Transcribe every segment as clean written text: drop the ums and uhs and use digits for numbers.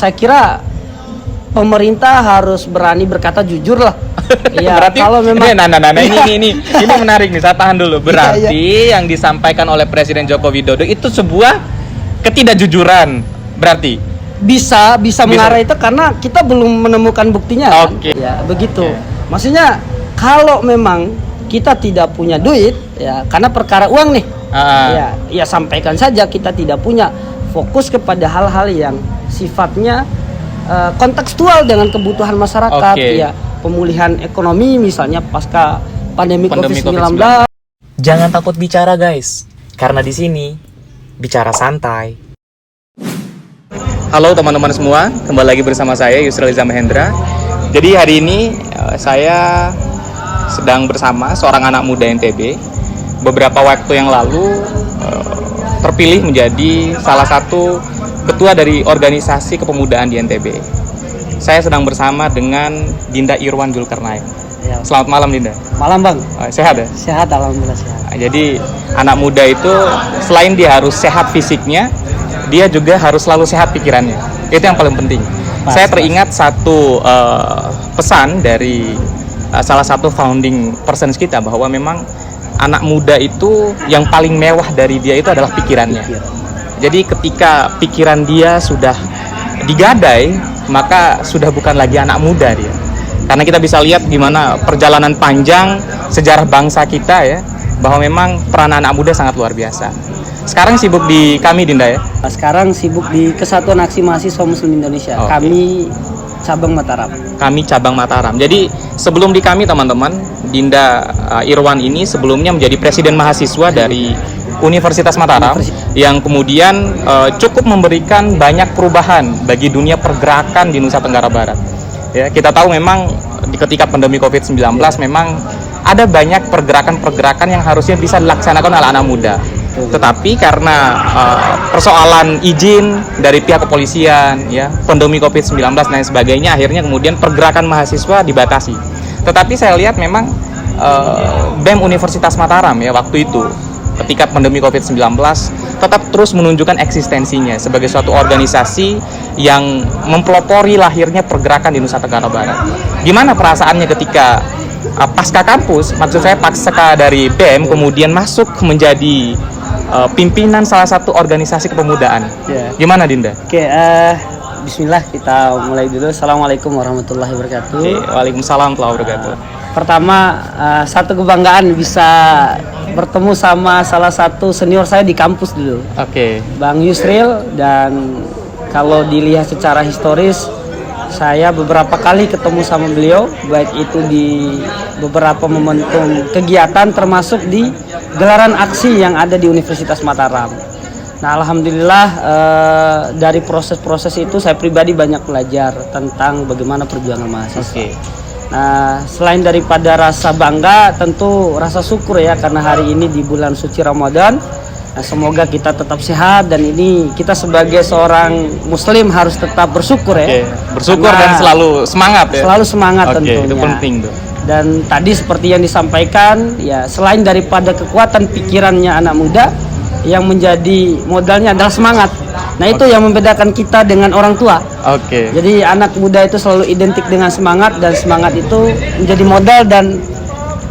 Saya kira pemerintah harus berani berkata jujur lah. Ya, berarti kalau memang ini menarik nih, saya tahan dulu. Berarti yang disampaikan oleh Presiden Joko Widodo itu sebuah ketidakjujuran. Berarti bisa mengarah itu karena kita belum menemukan buktinya kan? Oke. Ya begitu. Maksudnya kalau memang kita tidak punya duit ya karena perkara uang nih, ya sampaikan saja kita tidak punya, fokus kepada hal-hal yang sifatnya kontekstual dengan kebutuhan masyarakat. Ya pemulihan ekonomi misalnya pasca pandemi COVID-19. Jangan takut bicara guys, karena di sini bicara santai. Halo teman-teman semua, kembali lagi bersama saya Yusril Iza Mahendra. Jadi hari ini saya sedang bersama seorang anak muda NTB. Beberapa waktu yang lalu terpilih menjadi salah satu ketua dari organisasi kepemudaan di NTB. Saya sedang bersama dengan Dinda Irwan Zulkarnain. Ya. Selamat malam Dinda. Malam Bang. Sehat ya? Sehat, alhamdulillah sehat. Jadi anak muda itu selain dia harus sehat fisiknya, dia juga harus selalu sehat pikirannya. Itu yang paling penting. Saya teringat satu pesan dari salah satu founding persons kita, bahwa memang anak muda itu yang paling mewah dari dia itu adalah pikirannya. Jadi ketika pikiran dia sudah digadai, maka sudah bukan lagi anak muda dia. Karena kita bisa lihat gimana perjalanan panjang sejarah bangsa kita ya, bahwa memang peran anak muda sangat luar biasa. Sekarang sibuk di kami Dinda ya? Sekarang sibuk di Kesatuan Aksi Mahasiswa Muslim Indonesia. Kami cabang Mataram. Kami cabang Mataram. Jadi sebelum di kami teman-teman, Dinda Irwan ini sebelumnya menjadi presiden mahasiswa dari Universitas Mataram, yang kemudian cukup memberikan banyak perubahan bagi dunia pergerakan di Nusa Tenggara Barat. Ya, kita tahu memang ketika pandemi COVID-19 memang ada banyak pergerakan-pergerakan yang harusnya bisa dilaksanakan oleh anak muda. Tetapi karena persoalan izin dari pihak kepolisian, ya, pandemi COVID-19 dan sebagainya, akhirnya kemudian pergerakan mahasiswa dibatasi. Tetapi saya lihat memang BEM Universitas Mataram ya waktu itu ketika pandemi COVID-19 tetap terus menunjukkan eksistensinya sebagai suatu organisasi yang mempelopori lahirnya pergerakan di Nusa Tenggara Barat. Gimana perasaannya ketika pasca kampus, maksud saya pasca dari BEM kemudian masuk menjadi pimpinan salah satu organisasi kepemudaan? Gimana Dinda? Bismillah, kita mulai dulu. Assalamualaikum warahmatullahi wabarakatuh. Waalaikumsalam warahmatullahi wabarakatuh. Pertama, satu kebanggaan bisa bertemu sama salah satu senior saya di kampus dulu. Bang Yusril, dan kalau dilihat secara historis, saya beberapa kali ketemu sama beliau, baik itu di beberapa momentum kegiatan termasuk di gelaran aksi yang ada di Universitas Mataram. Nah, alhamdulillah dari proses-proses itu saya pribadi banyak belajar tentang bagaimana perjuangan mahasiswa. Nah, selain daripada rasa bangga, tentu rasa syukur ya, karena hari ini di bulan suci Ramadan. Nah, semoga kita tetap sehat, dan ini kita sebagai seorang muslim harus tetap bersyukur ya. Bersyukur dan selalu semangat ya. Selalu semangat tentunya. Itu penting tuh. Dan tadi seperti yang disampaikan ya, selain daripada kekuatan pikirannya anak muda, yang menjadi modalnya adalah semangat. Nah, itu yang membedakan kita dengan orang tua. Jadi anak muda itu selalu identik dengan semangat, dan semangat itu menjadi modal, dan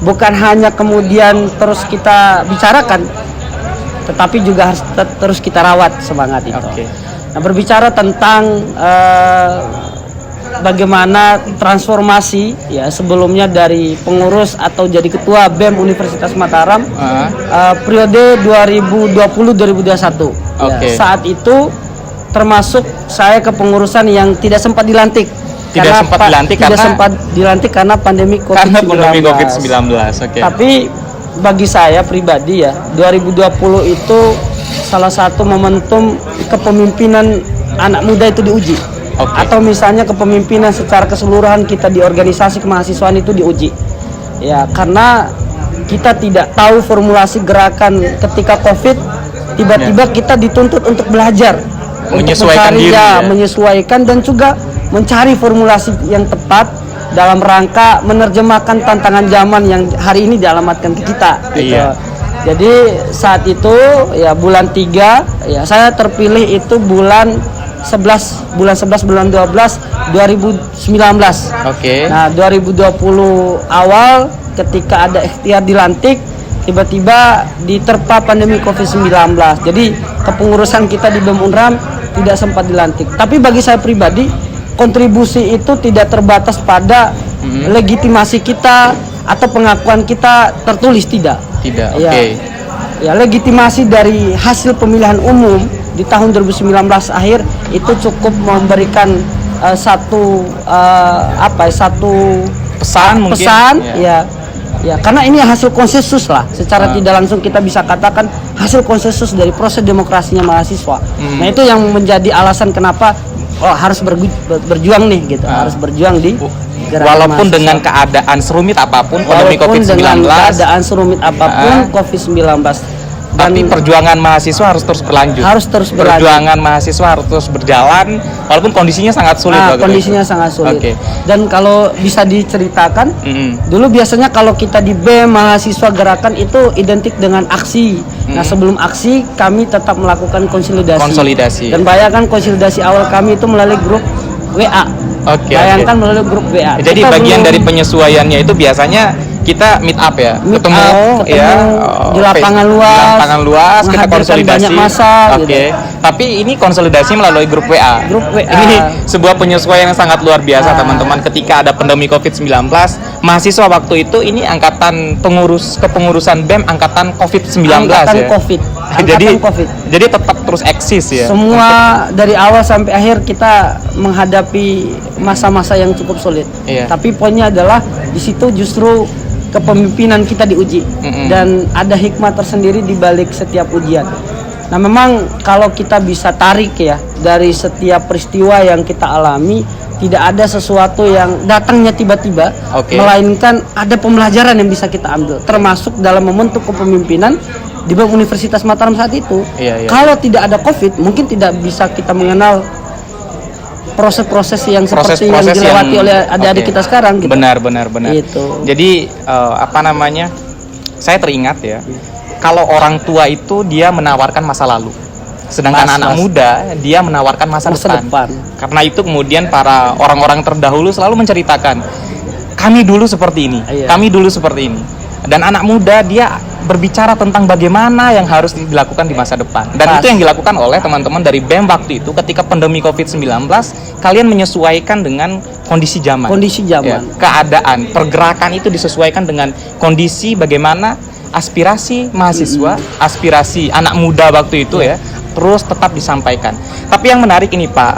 bukan hanya kemudian terus kita bicarakan, tetapi juga harus terus kita rawat semangat itu. Nah, berbicara tentang bagaimana transformasi ya, sebelumnya dari pengurus atau jadi ketua BEM Universitas Mataram periode 2020-2021 saat itu termasuk saya kepengurusan yang tidak sempat dilantik karena pandemi COVID-19. Tapi bagi saya pribadi ya, 2020 itu salah satu momentum kepemimpinan anak muda itu diuji. Atau misalnya kepemimpinan secara keseluruhan kita di organisasi kemahasiswaan itu diuji. Ya, karena kita tidak tahu formulasi gerakan ketika Covid, tiba-tiba kita dituntut untuk belajar, menyesuaikan diri, menyesuaikan dan juga mencari formulasi yang tepat dalam rangka menerjemahkan tantangan zaman yang hari ini dialamatkan ke kita. Jadi saat itu ya bulan 3 ya, saya terpilih itu bulan bulan 11 bulan 12 2019. Nah, 2020 awal ketika ada ikhtiar dilantik, tiba-tiba diterpa pandemi Covid-19. Jadi kepengurusan kita di BEM Unram tidak sempat dilantik. Tapi bagi saya pribadi, kontribusi itu tidak terbatas pada legitimasi kita atau pengakuan kita tertulis, tidak. Ya, legitimasi dari hasil pemilihan umum di tahun 2019 akhir itu cukup memberikan satu pesan mungkin. Ya, karena ini hasil konsensus lah. Secara tidak langsung kita bisa katakan hasil konsensus dari proses demokrasinya mahasiswa. Nah, itu yang menjadi alasan kenapa harus berjuang nih gitu. Harus berjuang di walaupun mahasiswa. Dengan keadaan serumit apapun pandemi Covid-19. Dengan keadaan serumit apapun Covid-19. Tapi perjuangan mahasiswa harus terus berlanjut. Perjuangan mahasiswa harus terus berjalan walaupun kondisinya sangat sulit. Kondisinya sangat sulit. Dan kalau bisa diceritakan, dulu biasanya kalau kita di BEM mahasiswa gerakan itu identik dengan aksi. Nah, sebelum aksi kami tetap melakukan konsolidasi. Dan bayangkan konsolidasi awal kami itu melalui grup WA. Bayangkan melalui grup WA. Jadi kita bagian dari penyesuaiannya itu biasanya kita meet up ya, ketemu di lapangan luas, kita konsolidasi banyak masa, Tapi ini konsolidasi melalui grup WA. Ini sebuah penyesuaian yang sangat luar biasa, teman-teman. Ketika ada pandemi Covid-19, mahasiswa waktu itu ini angkatan kepengurusan BEM angkatan Covid-19 ya. Jadi tetap terus eksis ya. Semua dari awal sampai akhir kita menghadapi masa-masa yang cukup sulit. Tapi poinnya adalah di situ justru kepemimpinan kita diuji dan ada hikmah tersendiri di balik setiap ujian. Nah, memang kalau kita bisa tarik ya dari setiap peristiwa yang kita alami, tidak ada sesuatu yang datangnya tiba-tiba, melainkan ada pembelajaran yang bisa kita ambil, termasuk dalam membentuk kepemimpinan di BEM Universitas Mataram saat itu. Kalau tidak ada Covid, mungkin tidak bisa kita mengenal proses-proses yang seperti yang dilewati oleh adik-adik kita sekarang gitu. Benar. Gitu. Jadi saya teringat ya, kalau orang tua itu dia menawarkan masa lalu, sedangkan anak muda dia menawarkan masa depan. Karena itu kemudian para orang-orang terdahulu selalu menceritakan, kami dulu seperti ini, kami dulu seperti ini. Dan anak muda dia berbicara tentang bagaimana yang harus dilakukan di masa depan. Dan itu yang dilakukan oleh teman-teman dari BEM waktu itu ketika pandemi Covid-19, kalian menyesuaikan dengan kondisi zaman. Keadaan, pergerakan itu disesuaikan dengan kondisi bagaimana aspirasi mahasiswa, aspirasi anak muda waktu itu terus tetap disampaikan. Tapi yang menarik ini Pak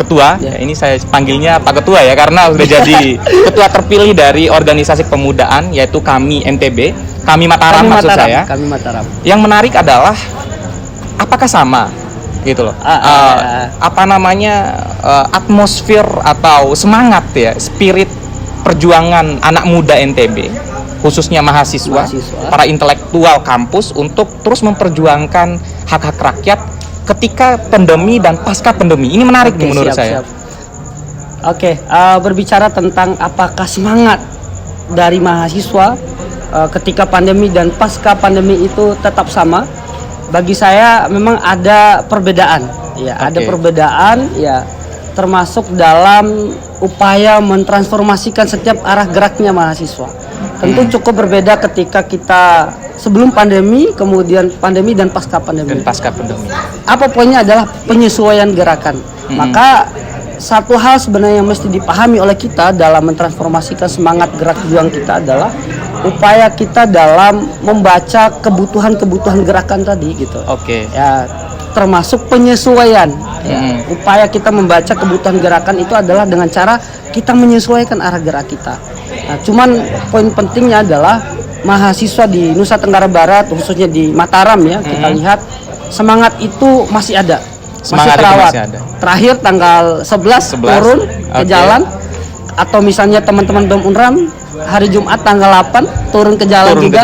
Ketua, ini saya panggilnya Pak Ketua ya karena sudah jadi ketua terpilih dari organisasi kepemudaan yaitu kami MTB, kami Mataram maksud saya. Kami Mataram. Yang menarik adalah apakah sama gitu loh. Atmosfer atau semangat ya, spirit perjuangan anak muda NTB khususnya mahasiswa, para intelektual kampus untuk terus memperjuangkan hak-hak rakyat ketika pandemi dan pasca pandemi. Ini menarik menurut saya. Berbicara tentang apakah semangat dari mahasiswa ketika pandemi dan pasca pandemi itu tetap sama, bagi saya memang ada perbedaan. Ada perbedaan termasuk dalam upaya mentransformasikan setiap arah geraknya mahasiswa. Tentu cukup berbeda ketika kita sebelum pandemi, kemudian pandemi dan pasca pandemi. Apa poinnya adalah penyesuaian gerakan. Maka satu hal sebenarnya yang mesti dipahami oleh kita dalam mentransformasikan semangat gerak juang kita adalah upaya kita dalam membaca kebutuhan-kebutuhan gerakan tadi gitu. Termasuk penyesuaian. Upaya kita membaca kebutuhan gerakan itu adalah dengan cara kita menyesuaikan arah gerak kita. Nah, cuman poin pentingnya adalah mahasiswa di Nusa Tenggara Barat, khususnya di Mataram ya, kita lihat semangat itu masih ada, masih terawat. Terakhir tanggal 11 turun ke jalan, atau misalnya teman-teman BEM Unram hari Jumat tanggal 8 turun ke jalan juga.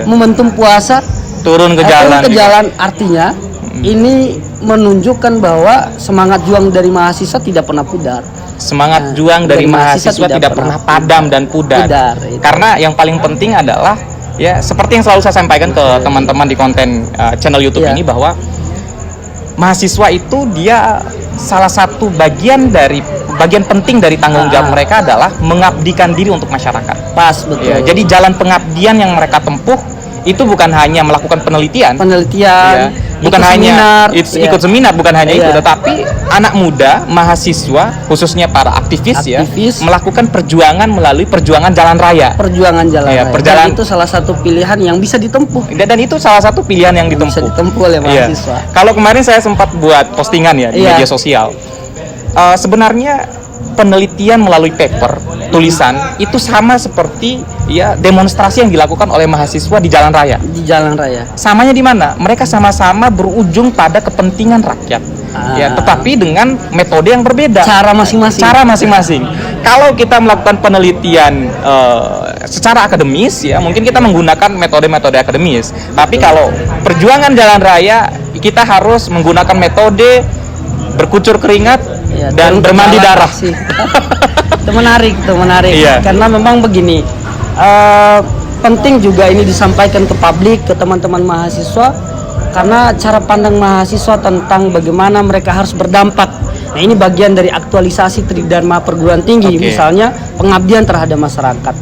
Momentum puasa turun ke jalan artinya ini menunjukkan bahwa semangat juang dari mahasiswa tidak pernah pudar. Semangat juang dari mahasiswa tidak pernah padam dan pudar. Karena yang paling penting adalah ya seperti yang selalu saya sampaikan ke teman-teman di konten channel YouTube ini, bahwa mahasiswa itu dia salah satu bagian penting dari tanggung jawab mereka adalah mengabdikan diri untuk masyarakat. Pas, betul. Ya, jadi jalan pengabdian yang mereka tempuh itu bukan hanya melakukan penelitian, ya, bukan hanya ikut seminar, bukan hanya itu, Iya. tetapi anak muda, mahasiswa, khususnya para aktivis ya, melakukan perjuangan melalui perjuangan jalan raya. Perjuangan jalan Ya, raya. Dan itu salah satu pilihan yang bisa ditempuh. Dan itu salah satu pilihan yang ditempuh. Bisa ditempuh oleh mahasiswa. Kalau kemarin saya sempat buat postingan ya di media sosial. Sebenarnya penelitian melalui paper, tulisan itu sama seperti ya demonstrasi yang dilakukan oleh mahasiswa di jalan raya. Di jalan raya. Samanya di mana? Mereka sama-sama berujung pada kepentingan rakyat. Ya, tetapi dengan metode yang berbeda. Cara masing-masing. Kalau kita melakukan penelitian secara akademis ya, mungkin kita menggunakan metode-metode akademis. Tapi kalau perjuangan jalan raya, kita harus menggunakan metode berkucur keringat dan bermandi darah. Itu menarik. Iya. Karena memang begini, penting juga ini disampaikan ke publik, ke teman-teman mahasiswa, karena cara pandang mahasiswa tentang bagaimana mereka harus berdampak. Nah, ini bagian dari aktualisasi Tridharma perguruan tinggi, misalnya pengabdian terhadap masyarakat.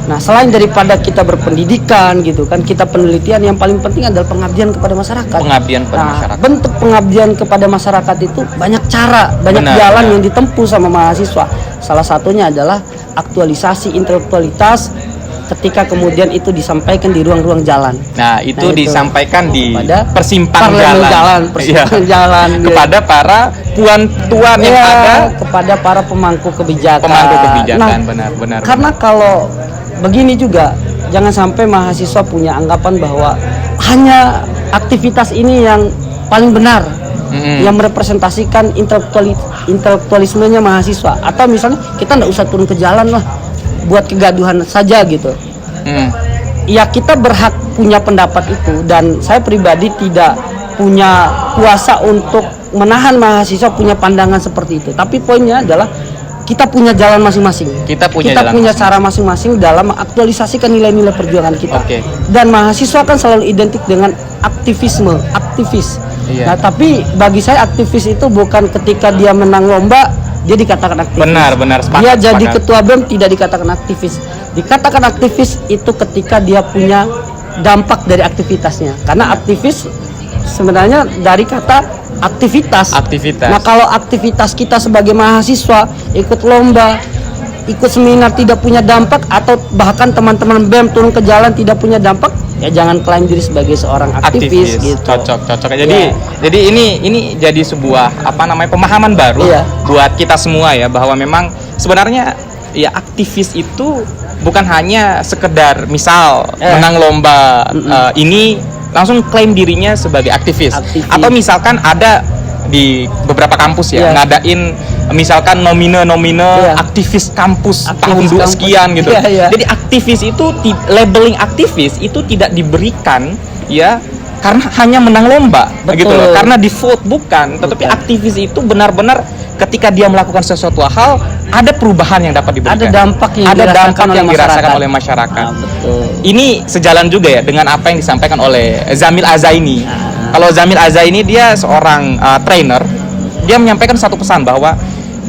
Nah, selain daripada kita berpendidikan gitu kan, kita penelitian, yang paling penting adalah pengabdian kepada masyarakat. Masyarakat. Bentuk pengabdian kepada masyarakat itu banyak cara, banyak jalan yang ditempuh sama mahasiswa. Salah satunya adalah aktualisasi intelektualitas ketika kemudian itu disampaikan di ruang-ruang jalan. Nah, itu disampaikan di persimpangan jalan kepada para tuan-tuan yang ada, kepada para pemangku kebijakan. Nah, benar. Karena kalau begini juga, jangan sampai mahasiswa punya anggapan bahwa hanya aktivitas ini yang paling benar, yang merepresentasikan intelektualismenya mahasiswa. Atau misalnya kita nggak usah turun ke jalan lah, buat kegaduhan saja gitu. Ya, kita berhak punya pendapat itu, dan saya pribadi tidak punya kuasa untuk menahan mahasiswa punya pandangan seperti itu. Tapi poinnya adalah kita punya jalan masing-masing. Kita punya cara masing-masing dalam mengaktualisasikan nilai-nilai perjuangan kita. Dan mahasiswa kan selalu identik dengan aktivis. Nah, tapi bagi saya aktivis itu bukan ketika dia menang lomba dia dikatakan aktivis. Benar, sepakat. Dia jadi ketua BEM tidak dikatakan aktivis. Dikatakan aktivis itu ketika dia punya dampak dari aktivitasnya. Karena aktivis sebenarnya dari kata aktivitas. Nah, kalau aktivitas kita sebagai mahasiswa ikut lomba, ikut seminar tidak punya dampak, atau bahkan teman-teman BEM turun ke jalan tidak punya dampak, ya jangan klaim diri sebagai seorang aktivis gitu. Cocok. Jadi ini jadi sebuah pemahaman baru buat kita semua ya, bahwa memang sebenarnya ya aktivis itu bukan hanya sekedar misal menang lomba ini langsung klaim dirinya sebagai aktivis. Atau misalkan ada di beberapa kampus ngadain misalkan nomine aktivis kampus tahun sekian gitu. Jadi aktivis itu labeling aktivis itu tidak diberikan ya karena hanya menang lomba. Gitu loh. Karena di vote bukan, tetapi aktivis itu benar-benar ketika dia melakukan sesuatu hal ada perubahan yang dapat diberikan. Ada dampak yang dirasakan oleh masyarakat. Ini sejalan juga ya dengan apa yang disampaikan oleh Zamil Azaini. Kalau Zamil Azaini dia seorang trainer, dia menyampaikan satu pesan bahwa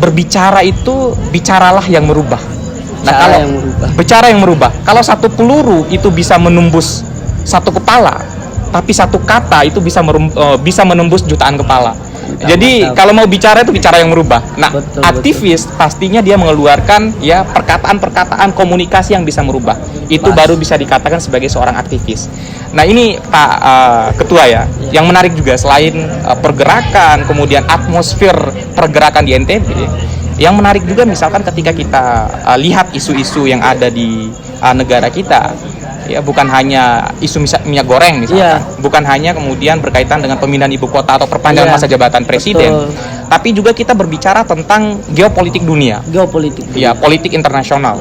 berbicara itu bicaralah yang merubah. Bicara yang merubah. Kalau satu peluru itu bisa menembus satu kepala, tapi satu kata itu bisa menembus jutaan kepala. Jadi kalau mau bicara itu bicara yang merubah. Nah, aktivis pastinya dia mengeluarkan ya perkataan-perkataan komunikasi yang bisa merubah. Itu baru bisa dikatakan sebagai seorang aktivis. Nah, ini Pak Ketua ya, yang menarik juga selain pergerakan, kemudian atmosfer pergerakan di NTB, yang menarik juga misalkan ketika kita lihat isu-isu yang ada di negara kita. Ya, bukan hanya isu minyak goreng misalkan, bukan hanya kemudian berkaitan dengan pemindahan ibu kota atau perpanjangan masa jabatan presiden, tapi juga kita berbicara tentang geopolitik dunia, politik internasional.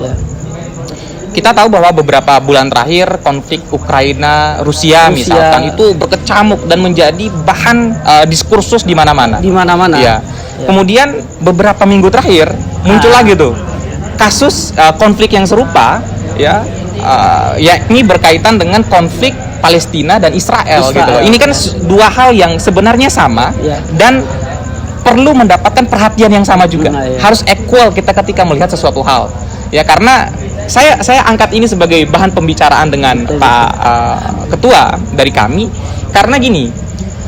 Kita tahu bahwa beberapa bulan terakhir konflik Ukraina Rusia misalkan itu berkecamuk dan menjadi bahan diskursus di mana-mana. Kemudian beberapa minggu terakhir muncul lagi tuh kasus konflik yang serupa yakni berkaitan dengan konflik Palestina dan Israel. Gitu. Ini kan dua hal yang sebenarnya sama dan perlu mendapatkan perhatian yang sama juga. Harus equal kita ketika melihat sesuatu hal. Ya, karena saya angkat ini sebagai bahan pembicaraan dengan Pak Ketua dari kami, karena gini,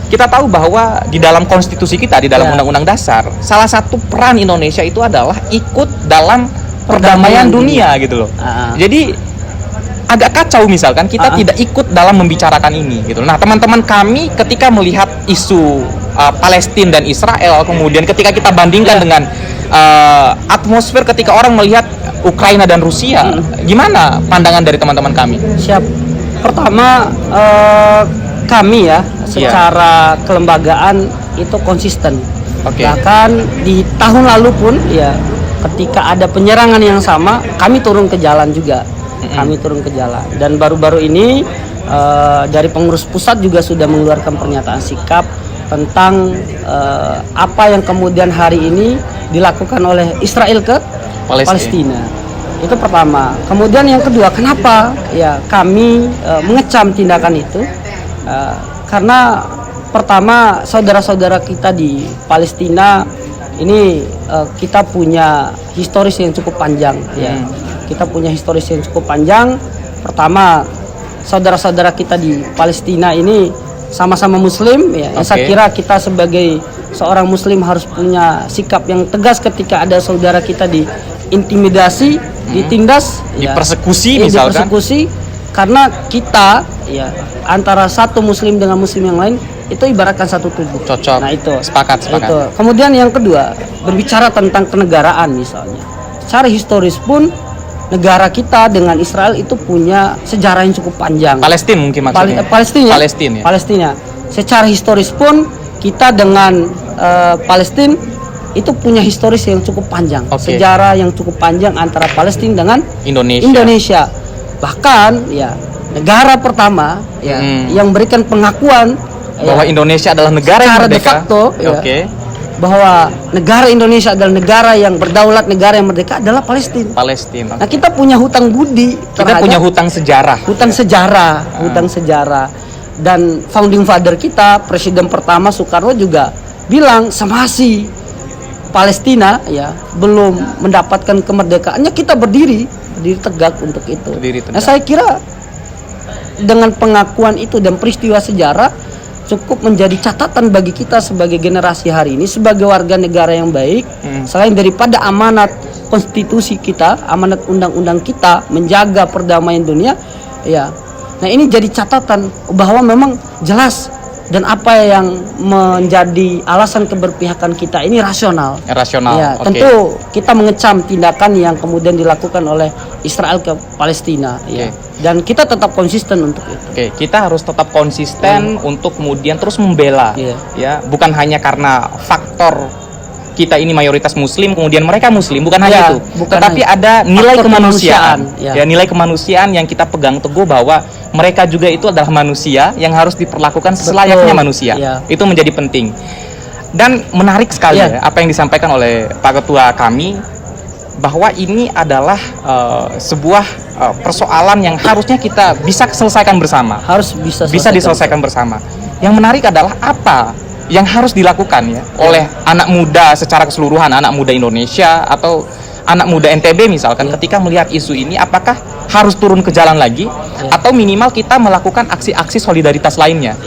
kita tahu bahwa di dalam konstitusi kita, di dalam Undang-Undang Dasar, salah satu peran Indonesia itu adalah ikut dalam perdamaian dunia gitu loh. Jadi agak kacau misalkan kita tidak ikut dalam membicarakan ini gitu. Nah, teman-teman kami ketika melihat isu Palestina dan Israel, kemudian ketika kita bandingkan dengan atmosfer ketika orang melihat Ukraina dan Rusia, gimana pandangan dari teman-teman kami? Siap. Pertama, kami ya secara kelembagaan itu konsisten. Bahkan di tahun lalu pun ya ketika ada penyerangan yang sama, kami turun ke jalan juga. Kami turun ke jalan. Dan baru-baru ini dari pengurus pusat juga sudah mengeluarkan pernyataan sikap tentang apa yang kemudian hari ini dilakukan oleh Israel ke Palestina. Itu pertama. Kemudian yang kedua, kenapa ya kami mengecam tindakan itu? Karena pertama, saudara-saudara kita di Palestina ini kita punya historis yang cukup panjang ya. Kita punya historis yang cukup panjang. Pertama, saudara-saudara kita di Palestina ini sama-sama muslim ya. Saya kira kita sebagai seorang muslim harus punya sikap yang tegas ketika ada saudara kita diintimidasi, ditindas, dipersekusi misalkan. Dipersekusi, karena kita ya antara satu muslim dengan muslim yang lain itu ibaratkan satu tubuh. Cocok. Nah, itu sepakat. Itu. Kemudian yang kedua, berbicara tentang kenegaraan misalnya. Secara historis pun negara kita dengan Israel itu punya sejarah yang cukup panjang. Palestina mungkin maksudnya. Palestina. Secara historis pun kita dengan Palestina itu punya historis yang cukup panjang. Sejarah yang cukup panjang antara Palestina dengan Indonesia. Bahkan ya negara pertama ya yang berikan pengakuan bahwa Indonesia adalah negara yang merdeka. De facto, bahwa negara Indonesia adalah negara yang berdaulat, negara yang merdeka adalah Palestina. Nah, kita punya hutang budi, kita punya hutang sejarah. Hutang sejarah. Dan founding father kita, presiden pertama Soekarno juga bilang semasi Palestina ya belum mendapatkan kemerdekaannya, kita berdiri tegak untuk itu. Nah, saya kira dengan pengakuan itu dan peristiwa sejarah cukup menjadi catatan bagi kita sebagai generasi hari ini, sebagai warga negara yang baik. Selain daripada amanat konstitusi kita, amanat undang-undang kita menjaga perdamaian dunia ya. Nah, ini jadi catatan bahwa memang jelas dan apa yang menjadi alasan keberpihakan kita ini rasional. Ya, tentu kita mengecam tindakan yang kemudian dilakukan oleh Israel ke Palestina ya. Dan kita tetap konsisten untuk itu. Kita harus tetap konsisten untuk kemudian terus membela ya, bukan hanya karena faktor kita ini mayoritas muslim kemudian mereka muslim, bukan hanya itu. Tetapi ada nilai kemanusiaan. Ya, nilai kemanusiaan yang kita pegang teguh bahwa mereka juga itu adalah manusia yang harus diperlakukan selayaknya manusia. Itu menjadi penting. Dan menarik sekali ya apa yang disampaikan oleh Pak Ketua kami, bahwa ini adalah sebuah persoalan yang harusnya kita bisa selesaikan bersama. Bisa diselesaikan bersama. Yang menarik adalah apa yang harus dilakukan ya oleh anak muda secara keseluruhan, anak muda Indonesia atau anak muda NTB misalkan, ketika melihat isu ini, apakah harus turun ke jalan lagi atau minimal kita melakukan aksi-aksi solidaritas lainnya?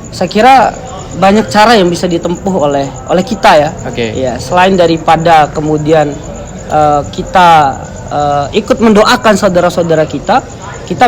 Saya kira banyak cara yang bisa ditempuh oleh kita ya. Ya, selain daripada kemudian kita ikut mendoakan saudara-saudara kita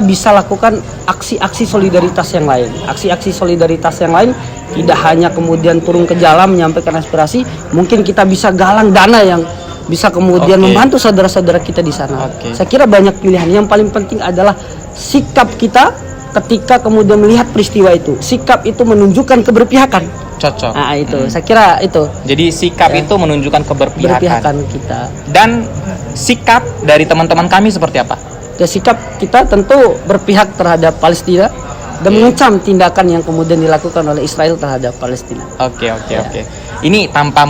bisa lakukan aksi-aksi solidaritas yang lain. Aksi-aksi solidaritas yang lain tidak hanya kemudian turun ke jalan menyampaikan aspirasi, mungkin kita bisa galang dana yang bisa kemudian membantu saudara-saudara kita di sana. Saya kira banyak pilihan. Yang paling penting adalah sikap kita ketika kemudian melihat peristiwa itu. Sikap itu menunjukkan keberpihakan. Cocok. Nah, itu. Saya kira itu. Jadi sikap itu menunjukkan keberpihakan kita. Dan sikap dari teman-teman kami seperti apa? Ya, sikap kita tentu berpihak terhadap Palestina dan mengecam tindakan yang kemudian dilakukan oleh Israel terhadap Palestina. Oke. Ini tanpa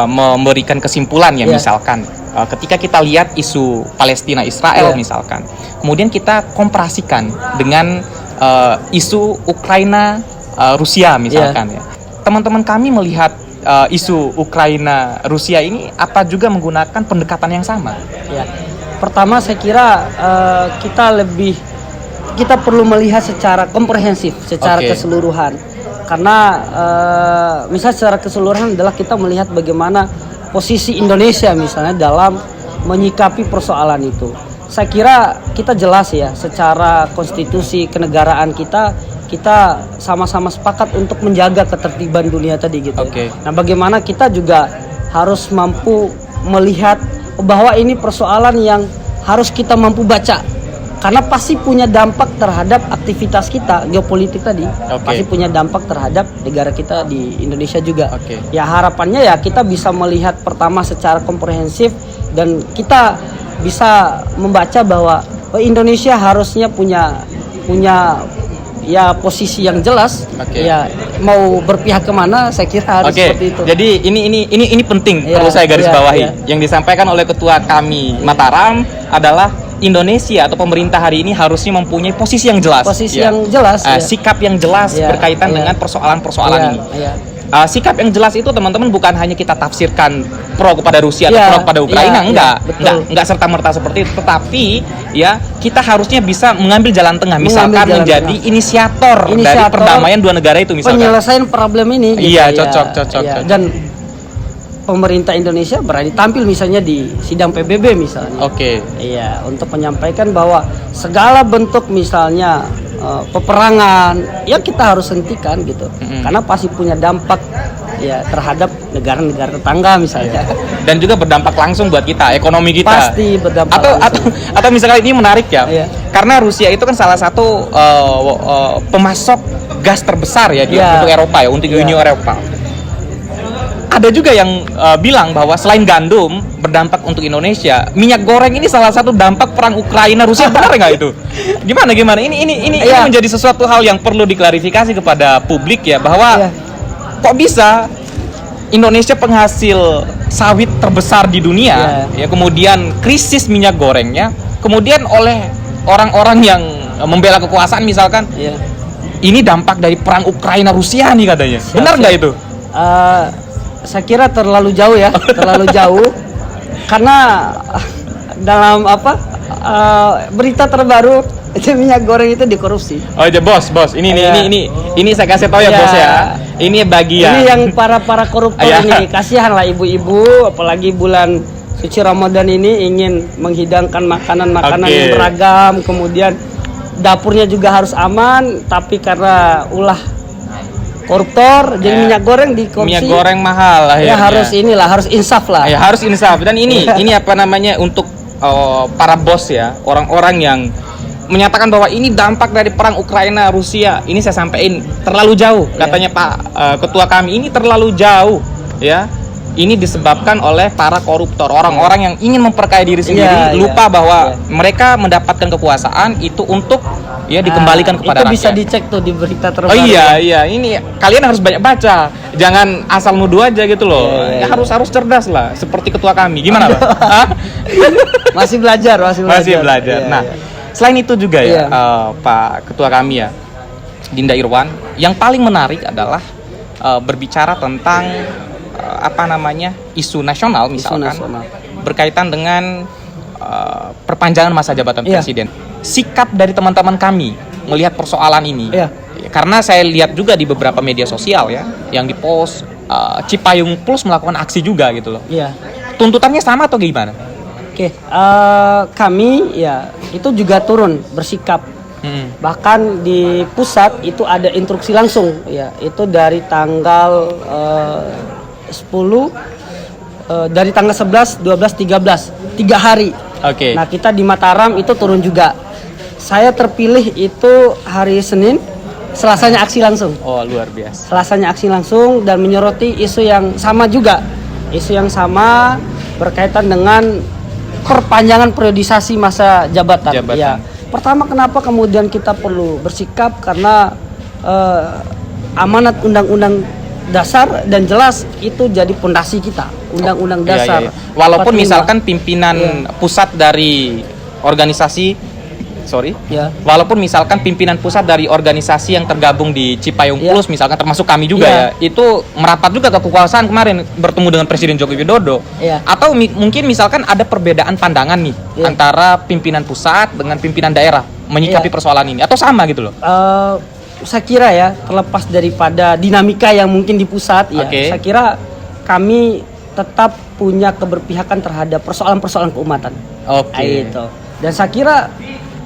memberikan kesimpulan ya, misalkan ketika kita lihat isu Palestina Israel misalkan, kemudian kita komparasikan dengan isu Ukraina Rusia misalkan ya. Teman-teman kami melihat isu Ukraina Rusia ini apa juga menggunakan pendekatan yang sama? Ya. Pertama saya kira kita perlu melihat secara komprehensif, secara keseluruhan. Karena misalnya secara keseluruhan adalah kita melihat bagaimana posisi Indonesia misalnya dalam menyikapi persoalan itu. Saya kira kita jelas ya, secara konstitusi kenegaraan kita sama-sama sepakat untuk menjaga ketertiban dunia tadi gitu. Nah, bagaimana kita juga harus mampu melihat bahwa ini persoalan yang harus kita mampu baca, karena pasti punya dampak terhadap aktivitas kita geopolitik tadi. Pasti punya dampak terhadap negara kita di Indonesia juga. Ya harapannya ya kita bisa melihat pertama secara komprehensif dan kita bisa membaca bahwa Indonesia harusnya punya ya posisi yang jelas. Ya mau berpihak kemana saya kira harus seperti itu. Jadi ini penting, perlu saya garis bawahi. Yang disampaikan oleh ketua kami Mataram adalah Indonesia atau pemerintah hari ini harusnya mempunyai posisi yang jelas. Sikap yang jelas berkaitan dengan persoalan-persoalan ini. Sikap yang jelas itu teman-teman bukan hanya kita tafsirkan pro kepada Rusia atau pro kepada Ukraina, enggak serta-merta seperti itu, tetapi ya kita harusnya bisa mengambil jalan tengah, misalkan menjadi inisiator dari perdamaian dua negara itu misalkan. Penyelesaian problem ini. Cocok. Dan pemerintah Indonesia berani tampil misalnya di sidang PBB misalnya. Iya, untuk menyampaikan bahwa segala bentuk misalnya peperangan ya kita harus hentikan gitu. Karena pasti punya dampak ya terhadap negara-negara tetangga misalnya. Dan juga berdampak langsung buat kita, ekonomi kita. Pasti berdampak atau misalnya ini menarik ya. Karena Rusia itu kan salah satu pemasok gas terbesar ya untuk Eropa ya, untuk Uni Eropa. Ada juga yang bilang bahwa selain gandum berdampak untuk Indonesia, minyak goreng ini salah satu dampak perang Ukraina Rusia. Benar nggak itu? Gimana? Ini menjadi sesuatu hal yang perlu diklarifikasi kepada publik ya, bahwa kok bisa Indonesia penghasil sawit terbesar di dunia ya, kemudian krisis minyak gorengnya, kemudian oleh orang-orang yang membela kekuasaan misalkan ini dampak dari perang Ukraina Rusia nih katanya. Benar nggak itu? Saya kira terlalu jauh ya, terlalu jauh. Karena dalam berita terbaru itu minyak goreng itu dikorupsi. Bos, ini saya kasih tahu ya bos ya. Ini bagian. Ini yang para koruptor ini, kasihan lah ibu-ibu, apalagi bulan suci Ramadan ini ingin menghidangkan makanan-makanan yang beragam, kemudian dapurnya juga harus aman, tapi karena ulah koruptor jadi minyak goreng dikorupsi. Minyak goreng mahal akhirnya. Ya harus insaf lah. Ya harus insaf. Dan ini apa namanya untuk para bos ya, orang-orang yang menyatakan bahwa ini dampak dari perang Ukraina Rusia. Ini saya sampaikan terlalu jauh katanya Pak ketua kami, ini terlalu jauh ya. Ini disebabkan oleh para koruptor, orang-orang yang ingin memperkaya diri sendiri, lupa bahwa mereka mendapatkan kekuasaan itu untuk dikembalikan kepada rakyat. Itu bisa dicek tuh di berita terbaru. Ini kalian harus banyak baca, jangan asal nuduh aja gitu loh. Harus cerdas lah, seperti ketua kami. Gimana Pak? Masih belajar. Nah, selain itu juga Pak ketua kami ya, Dinda Irwan, yang paling menarik adalah berbicara tentang isu nasional misalkan berkaitan dengan perpanjangan masa jabatan presiden. Sikap dari teman-teman kami melihat persoalan ini, karena saya lihat juga di beberapa media sosial ya, yang di post Cipayung Plus melakukan aksi juga gitu loh. Tuntutannya sama atau gimana? Kami ya itu juga turun bersikap. Bahkan di pusat itu ada instruksi langsung ya, itu dari tanggal 10 dari tanggal 11, 12, 13 3 hari. Nah kita di Mataram itu turun juga. Saya terpilih itu hari Senin, Selasanya aksi langsung. Luar biasa. Selasanya aksi langsung dan menyoroti isu yang sama juga. Isu yang sama berkaitan dengan perpanjangan periodisasi masa jabatan. Ya. Pertama kenapa kemudian kita perlu bersikap, karena amanat undang-undang dasar dan jelas itu jadi pondasi kita, undang-undang dasar. Walaupun misalkan pimpinan pusat dari organisasi Ya. walaupun misalkan pimpinan pusat dari organisasi yang tergabung di Cipayung Ya. Plus, misalkan termasuk kami juga Ya. ya, itu merapat juga ke kekuasaan kemarin bertemu dengan Presiden Joko Widodo. Ya. Atau mungkin misalkan ada perbedaan pandangan nih Ya. antara pimpinan pusat dengan pimpinan daerah menyikapi Ya. persoalan ini, atau sama gitu loh. Saya kira ya, terlepas daripada dinamika yang mungkin di pusat, ya, Oke. saya kira kami tetap punya keberpihakan terhadap persoalan-persoalan keumatan. Oke. Itu. Dan saya kira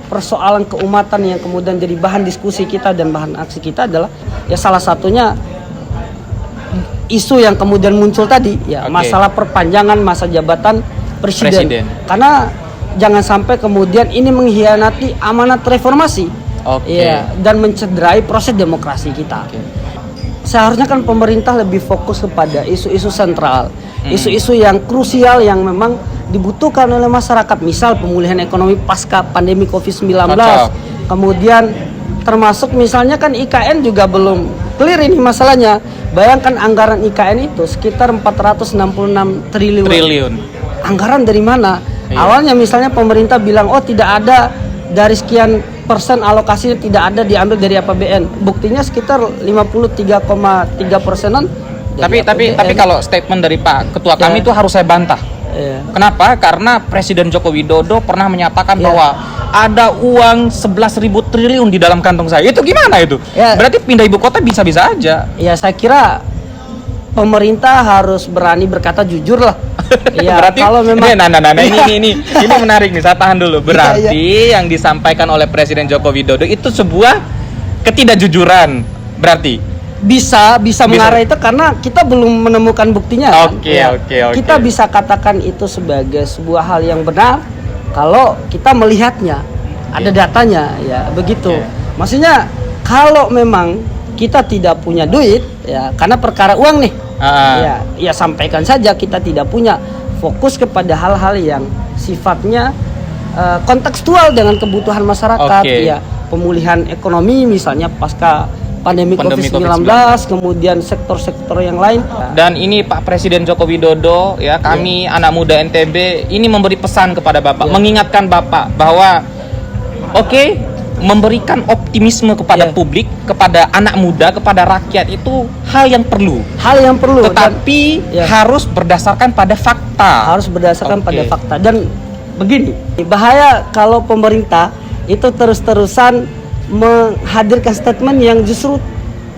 persoalan keumatan yang kemudian jadi bahan diskusi kita dan bahan aksi kita adalah ya salah satunya isu yang kemudian muncul tadi, ya, Oke. masalah perpanjangan masa jabatan presiden. Karena jangan sampai kemudian ini mengkhianati amanat reformasi. Oke. Iya, dan mencederai proses demokrasi kita. Seharusnya kan pemerintah lebih fokus kepada isu-isu sentral, isu-isu yang krusial yang memang dibutuhkan oleh masyarakat. Misal pemulihan ekonomi pasca pandemi COVID-19. Cocok. Kemudian termasuk misalnya kan IKN juga belum clear ini masalahnya. Bayangkan anggaran IKN itu sekitar 466 triliun. Anggaran dari mana? Iya. Awalnya misalnya pemerintah bilang, oh tidak ada dari sekian persen alokasinya tidak ada diambil dari APBN. Buktinya sekitar 53,3%-an. Tapi kalau statement dari Pak Ketua kami Ya. itu harus saya bantah. Iya. Kenapa? Karena Presiden Joko Widodo pernah menyatakan Ya. bahwa ada uang 11.000 triliun di dalam kantong saya. Itu gimana itu? Ya. Berarti pindah ibu kota bisa-bisa aja. Ya saya kira pemerintah harus berani berkata jujur lah. Iya, Berarti kalau memang ini menarik nih. Saya tahan dulu. Berarti yang disampaikan oleh Presiden Joko Widodo itu sebuah ketidakjujuran. Berarti bisa mengarah itu karena kita belum menemukan buktinya. kan? Oke, oke. Kita bisa katakan itu sebagai sebuah hal yang benar kalau kita melihatnya, ada datanya, ya begitu. Oke. Maksudnya kalau memang kita tidak punya duit, ya karena perkara uang nih, ya sampaikan saja kita tidak punya. Fokus kepada hal-hal yang sifatnya kontekstual dengan kebutuhan masyarakat, Oke. ya pemulihan ekonomi misalnya pasca pandemi COVID-19, kemudian sektor-sektor yang lain. Dan ini Pak Presiden Joko Widodo, ya kami anak muda NTB ini memberi pesan kepada Bapak, Ya. mengingatkan Bapak bahwa memberikan optimisme kepada Ya. publik, kepada anak muda, kepada rakyat itu hal yang perlu. Hal yang perlu, Tetapi dan- ya. harus berdasarkan pada fakta. harus berdasarkan Oke. pada fakta. Dan begini, bahaya kalau pemerintah itu terus-terusan menghadirkan statement yang justru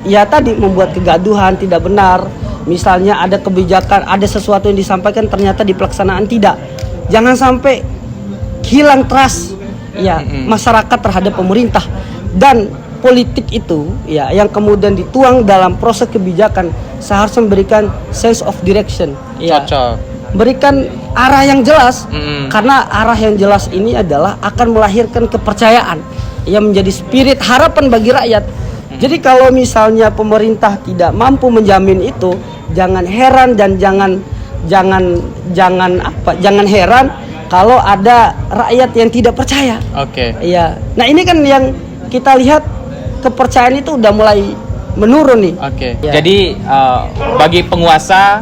ya tadi membuat kegaduhan, tidak benar. Misalnya ada kebijakan, ada sesuatu yang disampaikan ternyata di pelaksanaan tidak. Jangan sampai hilang trust ya masyarakat terhadap pemerintah, dan politik itu ya yang kemudian dituang dalam proses kebijakan seharusnya memberikan sense of direction ya. Cocok. Berikan arah yang jelas, Mm-mm. karena arah yang jelas ini adalah akan melahirkan kepercayaan yang menjadi spirit harapan bagi rakyat. Jadi kalau misalnya pemerintah tidak mampu menjamin itu, jangan heran dan jangan heran kalau ada rakyat yang tidak percaya. Oke. Iya. Nah, ini kan yang kita lihat kepercayaan itu udah mulai menurun nih. Oke. Ya. Jadi bagi penguasa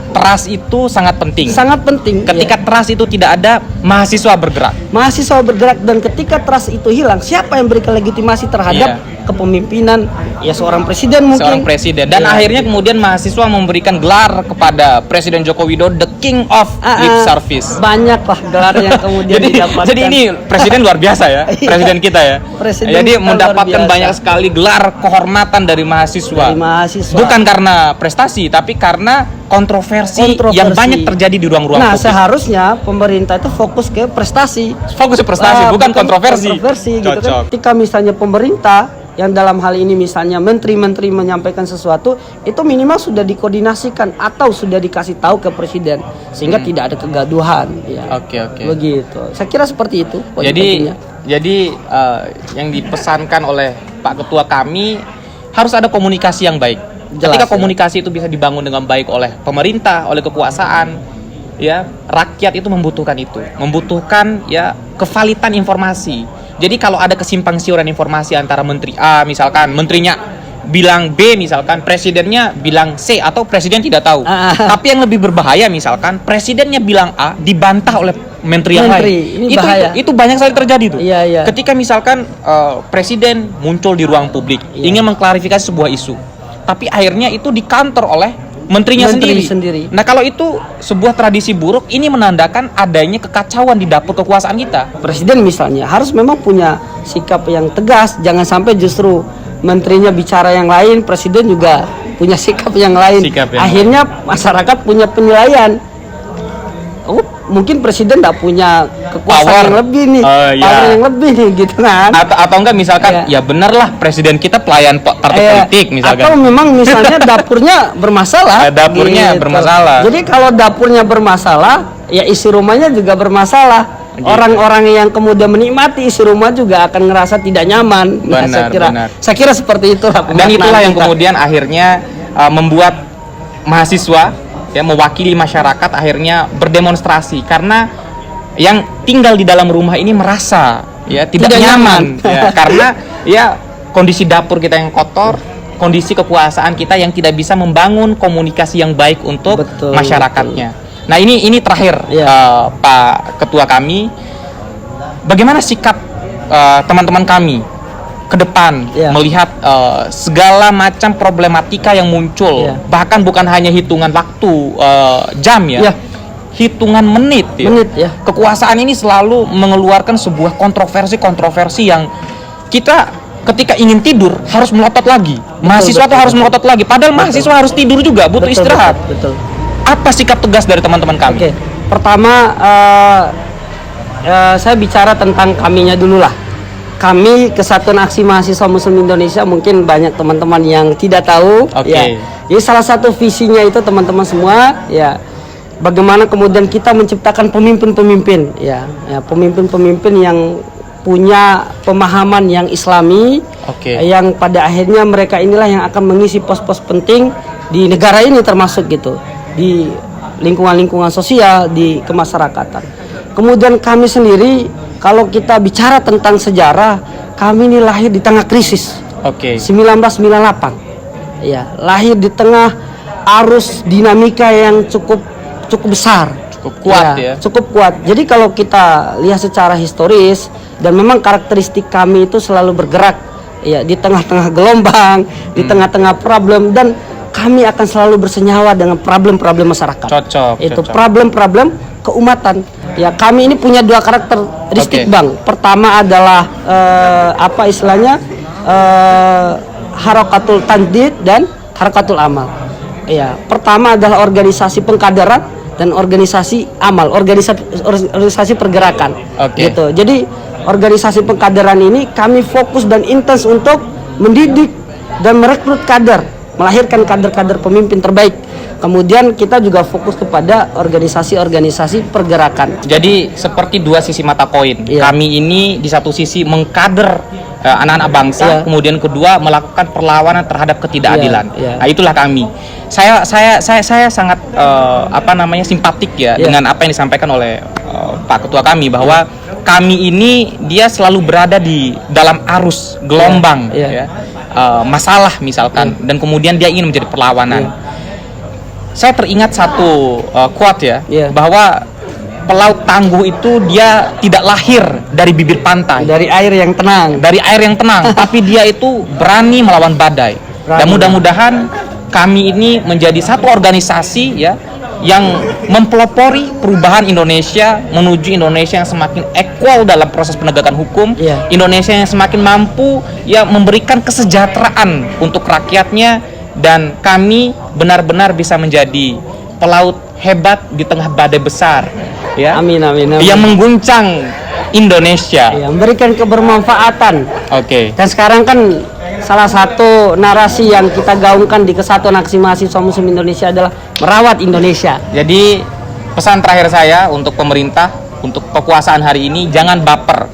trust itu sangat penting. Sangat penting. Ketika ya. trust itu tidak ada, mahasiswa bergerak. Mahasiswa bergerak, dan ketika trust itu hilang, siapa yang berikan legitimasi terhadap kepemimpinan ya seorang presiden mungkin. Seorang presiden. Dan Ya. akhirnya kemudian mahasiswa memberikan gelar kepada Presiden Joko Widodo, the King of Lip Service. Banyak lah gelar yang kemudian didapatkan. Jadi ini presiden luar biasa ya, Iya. presiden kita ya. Presiden Jadi kita mendapatkan luar biasa. banyak sekali gelar kehormatan dari mahasiswa. Dari mahasiswa. Bukan karena prestasi, tapi karena kontroversi yang banyak terjadi di ruang-ruang Nah, publik. seharusnya pemerintah itu fokus ke prestasi. Fokus ke prestasi, bukan kontroversi. Gitu kan. Cocok. Ketika misalnya pemerintah yang dalam hal ini misalnya menteri-menteri menyampaikan sesuatu, itu minimal sudah dikoordinasikan atau sudah dikasih tahu ke presiden sehingga tidak ada kegaduhan. Ya. Oke. Begitu. Saya kira seperti itu. poin pentingnya. Jadi yang dipesankan oleh Pak Ketua kami harus ada komunikasi yang baik. Jelas, Ketika ya. komunikasi itu bisa dibangun dengan baik oleh pemerintah, oleh kekuasaan, ya rakyat itu membutuhkan ya kevalitan informasi. Jadi kalau ada kesimpang siuran informasi antara menteri A, misalkan menterinya bilang B misalkan, presidennya bilang C atau presiden tidak tahu. Tapi yang lebih berbahaya misalkan presidennya bilang A dibantah oleh menteri yang lain. Ini bahaya. Itu banyak sekali terjadi tuh. Iya. Ketika misalkan presiden muncul di ruang publik ingin mengklarifikasi sebuah isu, tapi akhirnya itu dikantor oleh menterinya sendiri. Nah, kalau itu sebuah tradisi buruk, ini menandakan adanya kekacauan di dapur kekuasaan kita. Presiden misalnya harus memang punya sikap yang tegas, jangan sampai justru menterinya bicara yang lain, presiden juga punya sikap yang lain. Akhirnya masyarakat punya penilaian. Oh, mungkin presiden tidak punya kekuasaan yang lebih nih, power yang lebih nih, gitu kan? Atau enggak misalkan, ya bener lah presiden kita pelayan partai politik misalkan. Atau memang misalnya dapurnya bermasalah. Bermasalah. Jadi kalau dapurnya bermasalah, ya isi rumahnya juga bermasalah. Orang-orang yang kemudian menikmati isi rumah juga akan ngerasa tidak nyaman. Saya kira seperti itulah. Dan itulah yang kemudian akhirnya membuat mahasiswa ya mewakili masyarakat akhirnya berdemonstrasi karena yang tinggal di dalam rumah ini merasa ya tidak nyaman ya, karena ya kondisi dapur kita yang kotor, kondisi kekuasaan kita yang tidak bisa membangun komunikasi yang baik untuk masyarakatnya. Nah, ini terakhir Pak Ketua kami, bagaimana sikap teman-teman kami ke depan melihat segala macam problematika yang muncul, bahkan bukan hanya hitungan waktu jam hitungan menit ya. Kekuasaan ini selalu mengeluarkan sebuah kontroversi yang kita ketika ingin tidur harus melotot lagi. Mahasiswa tuh harus melotot lagi, padahal mahasiswa harus tidur juga, butuh istirahat. Apa sikap tegas dari teman-teman kami? Pertama, saya bicara tentang kaminya dulu lah. Kami Kesatuan Aksi Mahasiswa Muslim Indonesia, mungkin banyak teman-teman yang tidak tahu. Jadi salah satu visinya itu teman-teman semua, ya, bagaimana kemudian kita menciptakan pemimpin-pemimpin, pemimpin-pemimpin yang punya pemahaman yang Islami, yang pada akhirnya mereka inilah yang akan mengisi pos-pos penting di negara ini, termasuk gitu di lingkungan-lingkungan sosial, di kemasyarakatan. Kemudian kami sendiri, kalau kita bicara tentang sejarah, kami ini lahir di tengah krisis. 1998. Ya, lahir di tengah arus dinamika yang cukup besar. Cukup kuat. Jadi kalau kita lihat secara historis, dan memang karakteristik kami itu selalu bergerak ya di tengah-tengah gelombang, di tengah-tengah problem, dan kami akan selalu bersenyawa dengan problem-problem masyarakat. Itu problem-problem keumatan. Ya, kami ini punya dua karakteristik, Bang. Pertama adalah harakatul tandid dan harakatul amal. Ya, pertama adalah organisasi pengkaderan dan organisasi amal, organisasi pergerakan. Gitu. Jadi organisasi pengkaderan ini kami fokus dan intens untuk mendidik dan merekrut kader, melahirkan kader-kader pemimpin terbaik. Kemudian kita juga fokus kepada organisasi-organisasi pergerakan. Jadi seperti dua sisi mata koin. Kami ini di satu sisi mengkader anak-anak bangsa, kemudian kedua melakukan perlawanan terhadap ketidakadilan. Nah, itulah kami. Saya sangat simpatik dengan apa yang disampaikan oleh Pak Ketua kami, bahwa kami ini dia selalu berada di dalam arus gelombang masalah misalkan, dan kemudian dia ingin menjadi perlawanan. Saya teringat satu quote bahwa pelaut tangguh itu dia tidak lahir dari bibir pantai, dari air yang tenang, tapi dia itu berani melawan badai. Dan mudah-mudahan kami ini menjadi satu organisasi yang mempelopori perubahan Indonesia menuju Indonesia yang semakin equal dalam proses penegakan hukum, Indonesia yang semakin mampu memberikan kesejahteraan untuk rakyatnya, dan kami benar-benar bisa menjadi pelaut hebat di tengah badai besar, amin. Yang mengguncang Indonesia, memberikan kebermanfaatan. Dan sekarang kan salah satu narasi yang kita gaungkan di Kesatuan Aksi Mahasiswa Muslim Indonesia adalah merawat Indonesia. Jadi pesan terakhir saya untuk pemerintah, untuk kekuasaan hari ini, jangan baper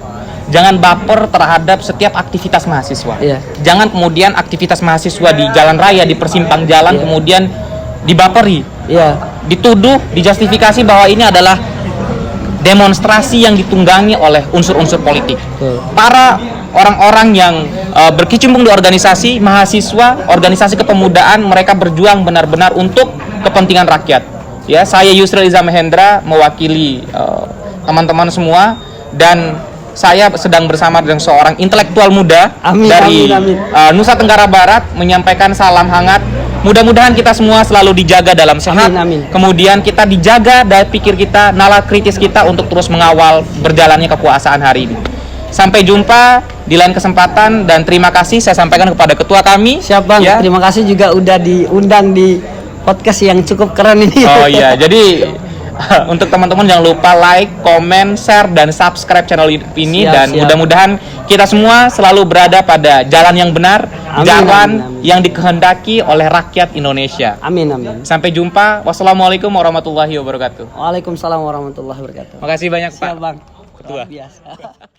terhadap setiap aktivitas mahasiswa. Jangan kemudian aktivitas mahasiswa di jalan raya, di persimpang jalan kemudian dibaperi, dituduh, dijustifikasi bahwa ini adalah demonstrasi yang ditunggangi oleh unsur-unsur politik. Para orang-orang yang berkecimpung di organisasi mahasiswa, organisasi kepemudaan, mereka berjuang benar-benar untuk kepentingan rakyat. Ya, saya Yusril Iza Mahendra mewakili teman-teman semua, dan saya sedang bersama dengan seorang intelektual muda dari Nusa Tenggara Barat menyampaikan salam hangat. Mudah-mudahan kita semua selalu dijaga dalam sehat. Kemudian kita dijaga dari pikir kita, nalar kritis kita untuk terus mengawal berjalannya kekuasaan hari ini. Sampai jumpa di lain kesempatan, dan terima kasih saya sampaikan kepada ketua kami. Siap Bang, ya. Terima kasih juga udah diundang di podcast yang cukup keren ini. Oh iya, jadi untuk teman-teman jangan lupa like, comment, share, dan subscribe channel ini. Dan mudah-mudahan kita semua selalu berada pada jalan yang benar, jalan yang dikehendaki oleh rakyat Indonesia. Amin, amin. Sampai jumpa. Wassalamualaikum warahmatullahi wabarakatuh. Waalaikumsalam warahmatullahi wabarakatuh. Makasih banyak Pak. Siap Bang. Ketua. Biasa.